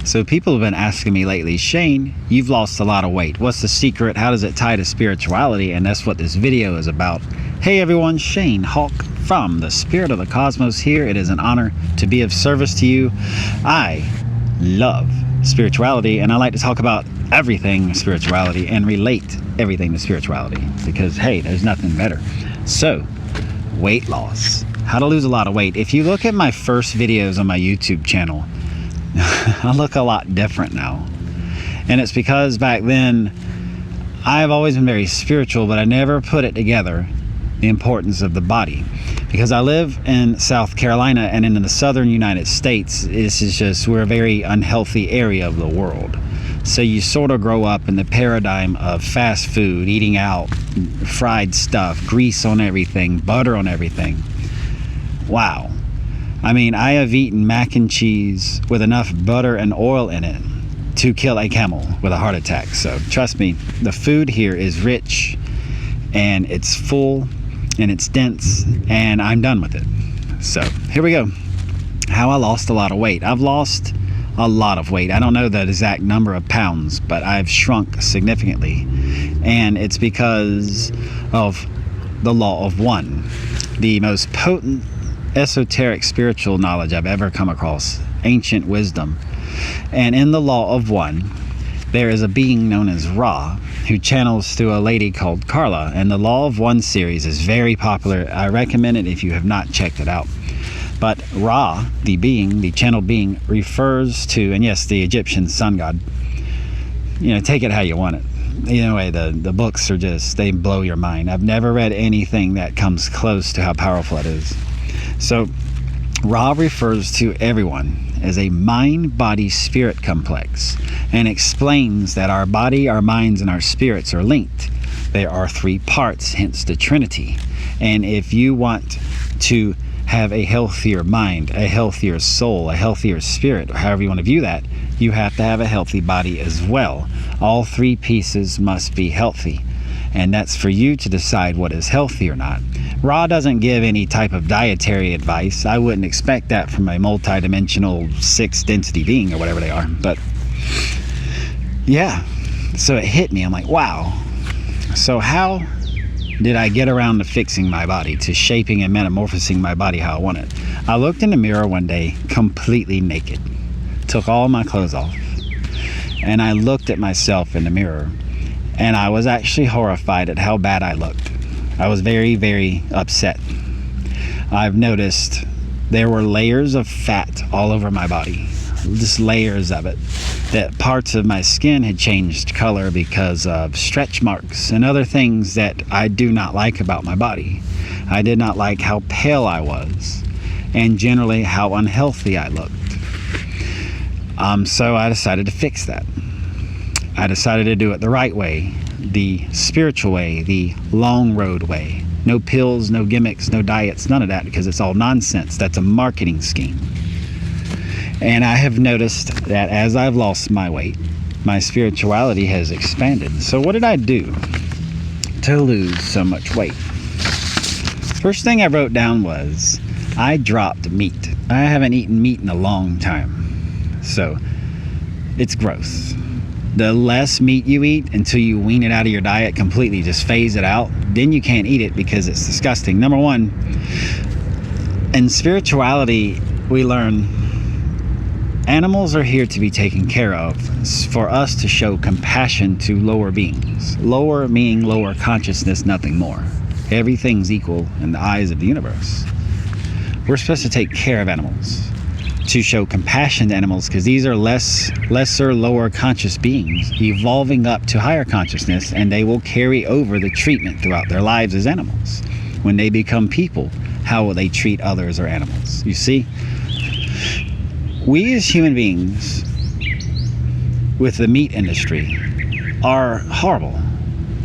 So people have been asking me lately, Shane, you've lost a lot of weight. What's the secret? How does it tie to spirituality? And that's what this video is about. Hey everyone, Shane Hawk from the Spirit of the Cosmos here. It is an honor to be of service to you. I love spirituality, and I like to talk about everything spirituality and relate everything to spirituality because, hey, there's nothing better. So, weight loss. How to lose a lot of weight. If you look at my first videos on my YouTube channel, I look a lot different now. And it's because back then, I've always been very spiritual, but I never put it together, the importance of the body. Because I live in South Carolina and in the southern United States, this is just, we're a very unhealthy area of the world. So you sort of grow up in the paradigm of fast food, eating out, fried stuff, grease on everything, butter on everything. Wow. I mean, I have eaten mac and cheese with enough butter and oil in it to kill a camel with a heart attack. So trust me, the food here is rich and it's full and it's dense, and I'm done with it. So here we go. How I lost a lot of weight. I've lost a lot of weight. I don't know the exact number of pounds, but I've shrunk significantly. And it's because of the law of one, the most potent esoteric spiritual knowledge I've ever come across, ancient wisdom. And in the law of one, there is a being known as Ra, who channels through a lady called Carla. And the Law of One series is very popular. I recommend it if you have not checked it out. But Ra, the being, the channeled being, refers to, and yes, the Egyptian sun god. You know, take it how you want it. Either way, the books are just, they blow your mind. I've never read anything that comes close to how powerful it is. So Ra refers to everyone as a mind-body-spirit complex and explains that our body, our minds, and our spirits are linked. There are three parts, hence the Trinity. And if you want to have a healthier mind, a healthier soul, a healthier spirit, or however you want to view that, you have to have a healthy body as well. All three pieces must be healthy. And that's for you to decide what is healthy or not. Ra doesn't give any type of dietary advice. I wouldn't expect that from a multidimensional 6-density being or whatever they are. But yeah, so it hit me. I'm like, wow. So how did I get around to fixing my body, to shaping and metamorphosing my body how I want it? I looked in the mirror one day completely naked, took all my clothes off, and I looked at myself in the mirror. And I was actually horrified at how bad I looked. I was very, very upset. I've noticed there were layers of fat all over my body, just layers of it. That parts of my skin had changed color because of stretch marks and other things that I do not like about my body. I did not like how pale I was and generally how unhealthy I looked. So I decided to fix that. I decided to do it the right way, the spiritual way, the long road way. No pills, no gimmicks, no diets, none of that, because it's all nonsense. That's a marketing scheme. And I have noticed that as I've lost my weight, my spirituality has expanded. So what did I do to lose so much weight? First thing I wrote down was I dropped meat. I haven't eaten meat in a long time. So it's gross. The less meat you eat until you wean it out of your diet completely, just phase it out, then you can't eat it because it's disgusting. Number one, in spirituality, we learn animals are here to be taken care of, for us to show compassion to lower beings. Lower meaning lower consciousness, nothing more. Everything's equal in the eyes of the universe. We're supposed to take care of animals, to show compassion to animals, because these are lesser, lower conscious beings evolving up to higher consciousness, and they will carry over the treatment throughout their lives as animals. When they become people, how will they treat others or animals? You see, we as human beings with the meat industry are horrible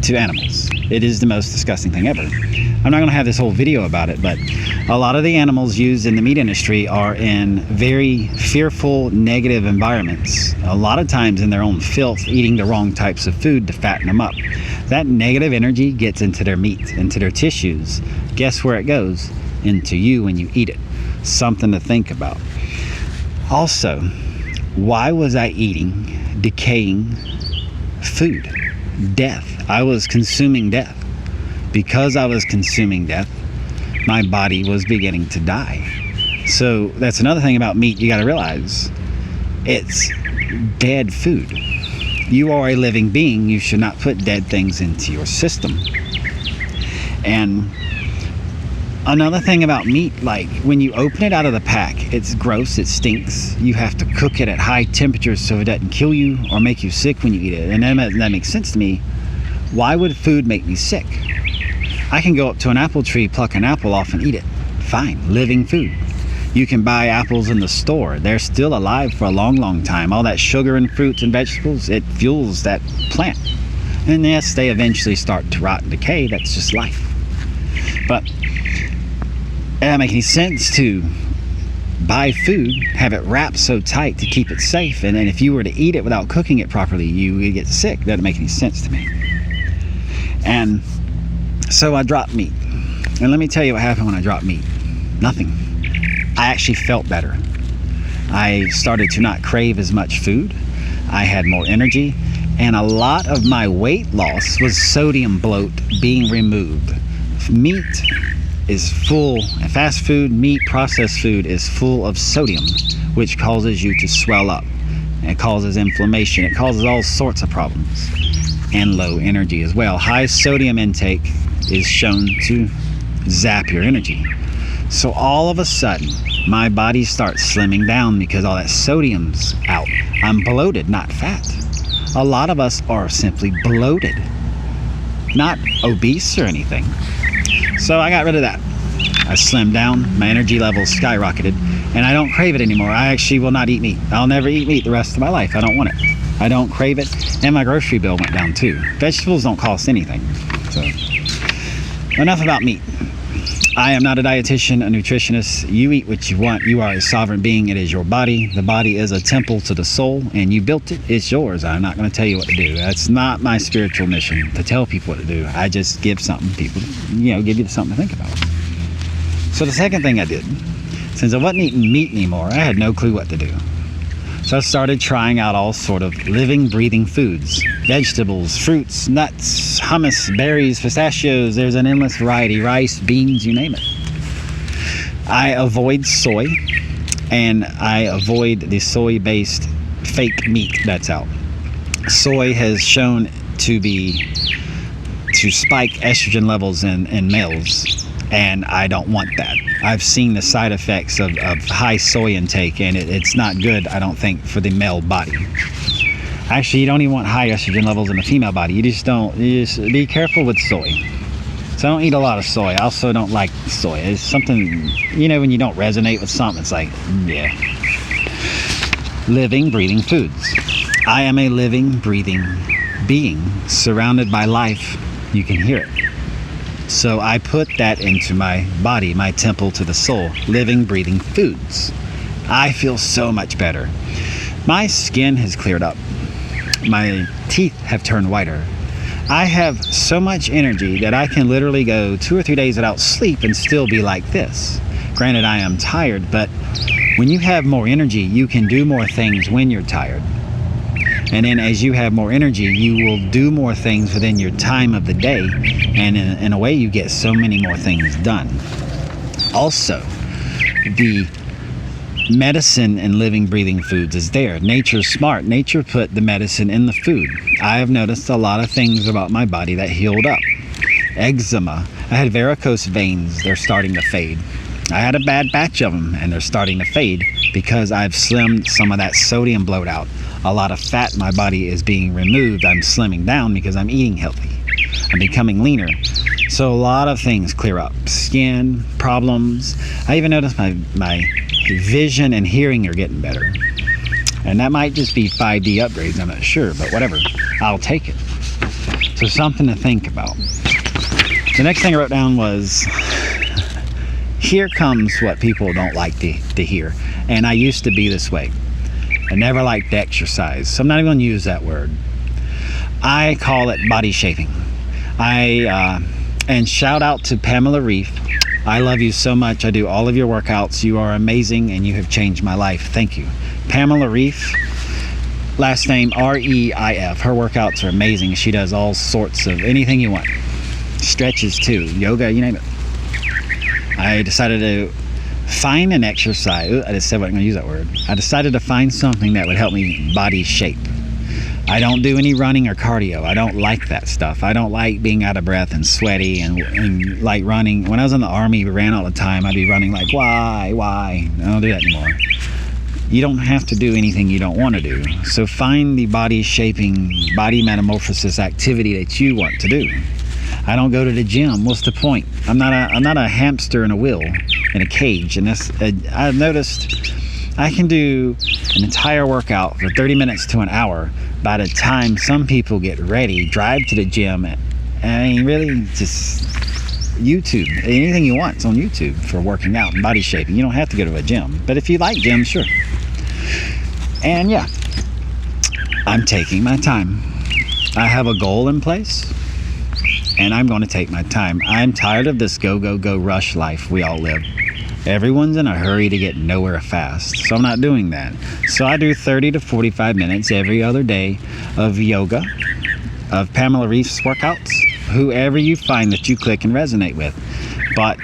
to animals. It is the most disgusting thing ever. I'm not going to have this whole video about it, but a lot of the animals used in the meat industry are in very fearful, negative environments. A lot of times in their own filth, eating the wrong types of food to fatten them up. That negative energy gets into their meat, into their tissues. Guess where it goes? Into you when you eat it. Something to think about. Also, Why was I eating decaying food? Death. I was consuming death. Because I was consuming death, my body was beginning to die. So that's another thing about meat you got to realize. It's dead food. You are a living being. You should not put dead things into your system. And another thing about meat, like when you open it out of the pack, it's gross, it stinks. You have to cook it at high temperatures so it doesn't kill you or make you sick when you eat it. And that makes sense to me. Why would food make me sick? I can go up to an apple tree, pluck an apple off and eat it. Fine, living food. You can buy apples in the store. They're still alive for a long, long time. All that sugar and fruits and vegetables, it fuels that plant. And yes, they eventually start to rot and decay. That's just life. But it doesn't make any sense to buy food, have it wrapped so tight to keep it safe, and then if you were to eat it without cooking it properly, you would get sick. That doesn't make any sense to me. And so I dropped meat. And let me tell you what happened when I dropped meat. Nothing. I actually felt better. I started to not crave as much food. I had more energy. And a lot of my weight loss was sodium bloat being removed. Meat is full, fast food, meat, processed food is full of sodium, which causes you to swell up. It causes inflammation. It causes all sorts of problems. And low energy as well. High sodium intake is shown to zap your energy. So all of a sudden, my body starts slimming down because all that sodium's out. I'm bloated, not fat. A lot of us are simply bloated, not obese or anything. So I got rid of that. I slimmed down, my energy levels skyrocketed, and I don't crave it anymore. I actually will not eat meat. I'll never eat meat the rest of my life. I don't want it. I don't crave it, and my grocery bill went down too. Vegetables don't cost anything. So enough about meat. I am not a dietitian, a nutritionist. You eat what you want. You are a sovereign being. It is your body. The body is a temple to the soul, and you built it. It's yours. I'm not going to tell you what to do. That's not my spiritual mission, to tell people what to do. I just give something people, give you something to think about. So the second thing I did, since I wasn't eating meat anymore, I had no clue what to do. So I started trying out all sort of living, breathing foods. Vegetables, fruits, nuts, hummus, berries, pistachios. There's an endless variety. Rice, beans, you name it. I avoid soy, and I avoid the soy-based fake meat that's out. Soy has shown to spike estrogen levels in males, and I don't want that. I've seen the side effects of high soy intake, and it's not good, I don't think, for the male body. Actually, you don't even want high estrogen levels in the female body. You just be careful with soy. So I don't eat a lot of soy. I also don't like soy. It's something, when you don't resonate with something, it's like, yeah. Living, breathing foods. I am a living, breathing being surrounded by life. You can hear it. So I put that into my body, my temple to the soul, living, breathing foods. I feel so much better. My skin has cleared up. My teeth have turned whiter. I have so much energy that I can literally go 2 or 3 days without sleep and still be like this. Granted, I am tired, but when you have more energy, you can do more things when you're tired. And then as you have more energy, you will do more things within your time of the day. And in a way, you get so many more things done. Also, the medicine in living, breathing foods is there. Nature's smart. Nature put the medicine in the food. I have noticed a lot of things about my body that healed up. Eczema. I had varicose veins. They're starting to fade. I had a bad batch of them, and they're starting to fade because I've slimmed some of that sodium bloat out. A lot of fat in my body is being removed. I'm slimming down because I'm eating healthy. I'm becoming leaner. So a lot of things clear up. Skin, problems. I even noticed my vision and hearing are getting better. And that might just be 5D upgrades, I'm not sure, but whatever. I'll take it. So something to think about. The next thing I wrote down was, here comes what people don't like to hear. And I used to be this way. I never liked exercise, so I'm not even going to use that word. I call it body shaping. And shout out to Pamela Reif. I love you so much. I do all of your workouts. You are amazing, and you have changed my life. Thank you. Pamela Reif, last name R-E-I-F. Her workouts are amazing. She does all sorts of anything you want. Stretches too, yoga, you name it. I decided to find an exercise. I just said I wasn't going to use that word. I decided to find something that would help me body shape. I don't do any running or cardio. I don't like that stuff. I don't like being out of breath and sweaty and like running. When I was in the Army, we ran all the time. I'd be running like, why? I don't do that anymore. You don't have to do anything you don't want to do. So find the body shaping, body metamorphosis activity that you want to do. I don't go to the gym. What's the point? I'm not a hamster in a wheel, in a cage. And I've noticed I can do an entire workout for 30 minutes to an hour. By the time some people get ready, drive to the gym, and really just YouTube. Anything you want is on YouTube for working out and body shaping. You don't have to go to a gym. But if you like gyms, sure. And yeah, I'm taking my time. I have a goal in place, and I'm going to take my time. I'm tired of this go, go, go rush life we all live. Everyone's in a hurry to get nowhere fast, so I'm not doing that. So I do 30 to 45 minutes every other day of yoga, of Pamela Reif's workouts, whoever you find that you click and resonate with. But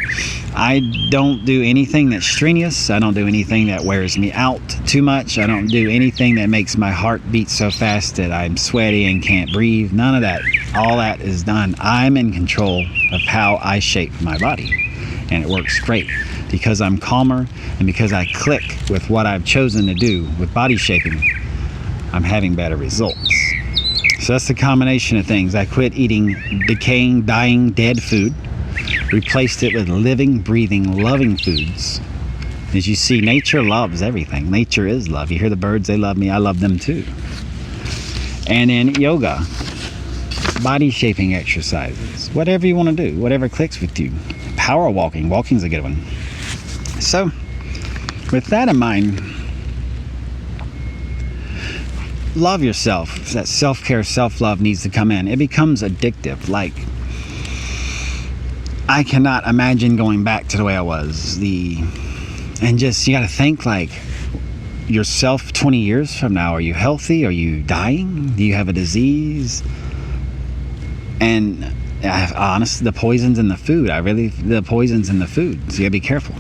I don't do anything that's strenuous. I don't do anything that wears me out too much. I don't do anything that makes my heart beat so fast that I'm sweaty and can't breathe. None of that. All that is done. I'm in control of how I shape my body, and it works great. Because I'm calmer and because I click with what I've chosen to do with body shaping, I'm having better results. So that's the combination of things. I quit eating decaying, dying, dead food, replaced it with living, breathing, loving foods. As you see, nature loves everything. Nature is love. You hear the birds, they love me, I love them too. And then yoga, body shaping exercises, whatever you want to do, whatever clicks with you. Power walking, walking's a good one. So, with that in mind, love yourself. That self-care, self-love needs to come in. It becomes addictive. Like, I cannot imagine going back to the way I was. And just, you got to think like yourself 20 years from now. Are you healthy? Are you dying? Do you have a disease? And honestly, the poison's in the food. The poison's in the food. So you gotta be careful.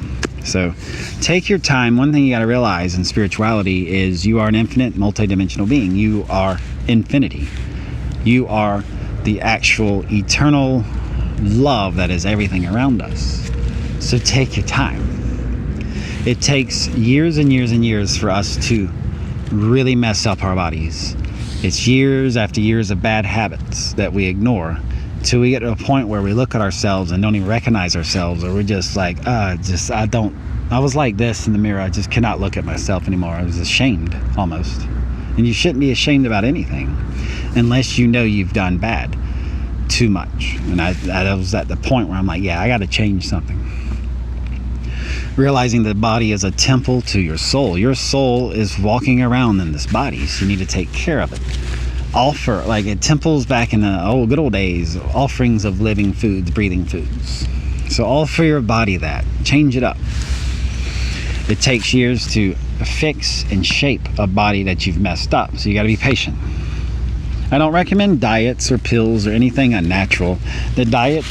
So take your time. One thing you gotta realize in spirituality is you are an infinite, multidimensional being. You are infinity. You are the actual eternal love that is everything around us. So take your time. It takes years and years and years for us to really mess up our bodies. It's years after years of bad habits that we ignore, till we get to a point where we look at ourselves and don't even recognize ourselves, or we're just like, I was like this in the mirror. I just cannot look at myself anymore. I was ashamed almost. And you shouldn't be ashamed about anything unless you know you've done bad too much. And I was at the point where I'm like, yeah, I got to change something. Realizing the body is a temple to your soul. Your soul is walking around in this body, so you need to take care of it. Offer, like at temples back in the good old days, offerings of living foods, breathing foods. So offer your body that. Change it up. It takes years to fix and shape a body that you've messed up, so you got to be patient. I don't recommend diets or pills or anything unnatural. The diet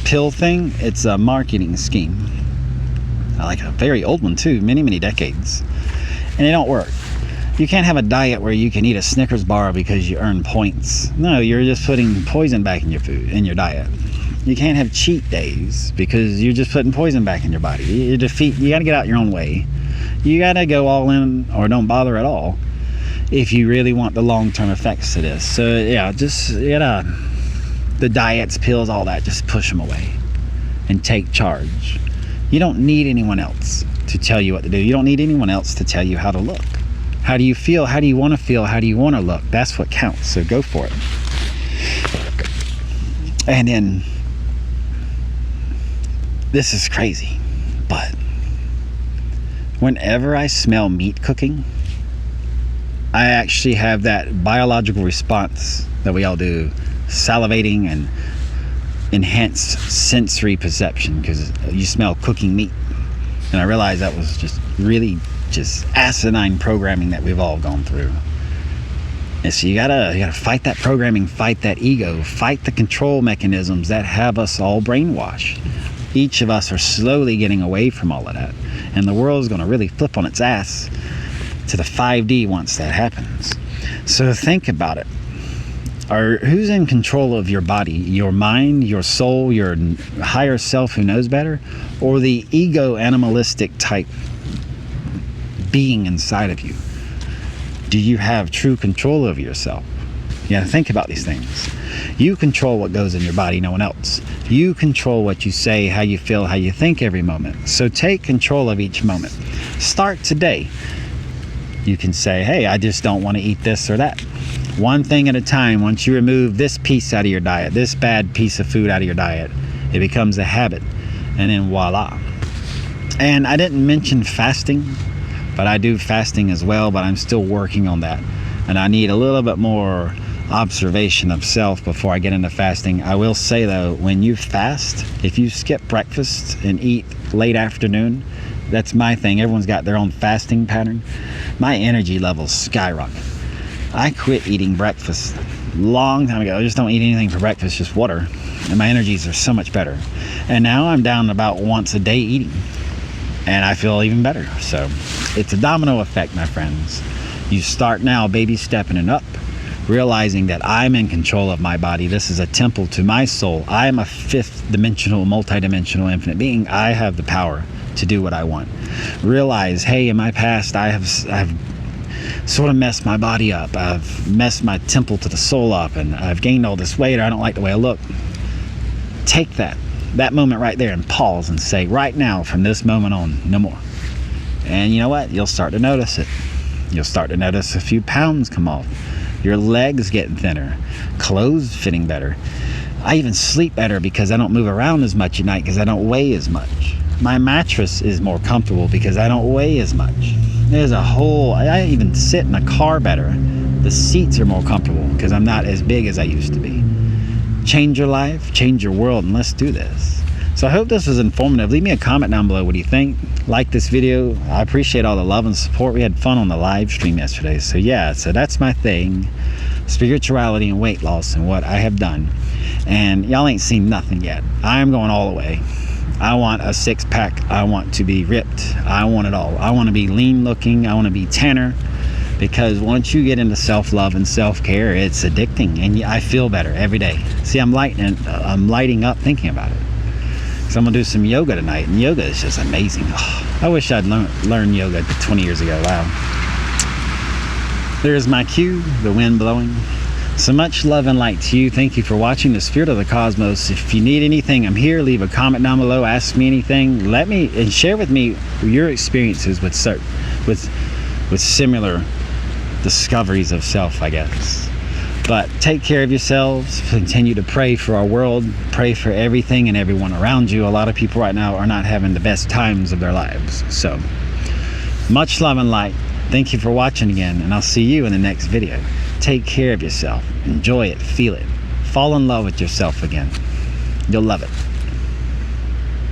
pill thing, it's a marketing scheme. I like a very old one too, many decades, and they don't work. You can't have a diet where you can eat a Snickers bar because you earn points. No, you're just putting poison back in your food, in your diet. You can't have cheat days because you're just putting poison back in your body. You got to get out your own way. You got to go all in or don't bother at all if you really want the long-term effects to this. So yeah, just the diets, pills, all that, just push them away and take charge. You don't need anyone else to tell you what to do. You don't need anyone else to tell you how to look. How do you feel? How do you want to feel? How do you want to look? That's what counts. So go for it. And then, this is crazy, but whenever I smell meat cooking, I actually have that biological response that we all do, salivating and enhanced sensory perception because you smell cooking meat. And I realized that was just really which is asinine programming that we've all gone through. And so you gotta fight that programming, fight that ego, fight the control mechanisms that have us all brainwashed. Each of us are slowly getting away from all of that, and the world is going to really flip on its ass to the 5D once that happens. So think about it. Who's in control of your body? Your mind, your soul, your higher self who knows better, or the ego animalistic type being inside of you? Do you have true control over yourself? You gotta think about these things. You control what goes in your body, no one else. You control what you say, how you feel, how you think every moment. So take control of each moment. Start today. You can say, hey, I just don't want to eat this or that. One thing at a time. Once you remove this piece out of your diet, this bad piece of food out of your diet, it becomes a habit. And then voila. And I didn't mention fasting, but I do fasting as well, but I'm still working on that. And I need a little bit more observation of self before I get into fasting. I will say though, when you fast, if you skip breakfast and eat late afternoon, that's my thing. Everyone's got their own fasting pattern. My energy levels skyrocket. I quit eating breakfast a long time ago. I just don't eat anything for breakfast, just water. And my energies are so much better. And now I'm down about once a day eating. And I feel even better. So it's a domino effect, my friends. You start now baby stepping it up, realizing that I'm in control of my body. This is a temple to my soul. I am a fifth dimensional, multidimensional, infinite being. I have the power to do what I want. Realize, hey, in my past, I've sort of messed my body up. I've messed my temple to the soul up, and I've gained all this weight, or I don't like the way I look. Take that moment right there and pause and say, right now, from this moment on, no more. And you know what? You'll start to notice it. You'll start to notice a few pounds come off. Your legs getting thinner, clothes fitting better. I even sleep better because I don't move around as much at night because I don't weigh as much. My mattress is more comfortable because I don't weigh as much. There's a whole, I even sit in a car better. The seats are more comfortable because I'm not as big as I used to be. Change your life, change your world, and let's do this. So I hope this was informative. Leave me a comment down below. What do you think? Like this video. I appreciate all the love and support. We had fun on the live stream yesterday. So yeah, so that's my thing. Spirituality and weight loss and what I have done. And y'all ain't seen nothing yet. I am going all the way. I want a six-pack. I want to be ripped. I want it all. I want to be lean looking. I want to be tanner. Because once you get into self-love and self-care, it's addicting. And I feel better every day. See, I'm lighting up thinking about it. So I'm gonna do some yoga tonight, and yoga is just amazing. Oh, I wish I'd learned yoga 20 years ago. Wow. There's my cue, the wind blowing. So much love and light to you. Thank you for watching The Spirit of the Cosmos. If you need anything, I'm here. Leave a comment down below. Ask me anything. Let me and share with me your experiences with similar discoveries of self, I guess. But take care of yourselves. Continue to pray for our world. Pray for everything and everyone around you. A lot of people right now are not having the best times of their lives. So much love and light. Thank you for watching again, and I'll see you in the next video. Take care of yourself. Enjoy it. Feel it. Fall in love with yourself again. You'll love it.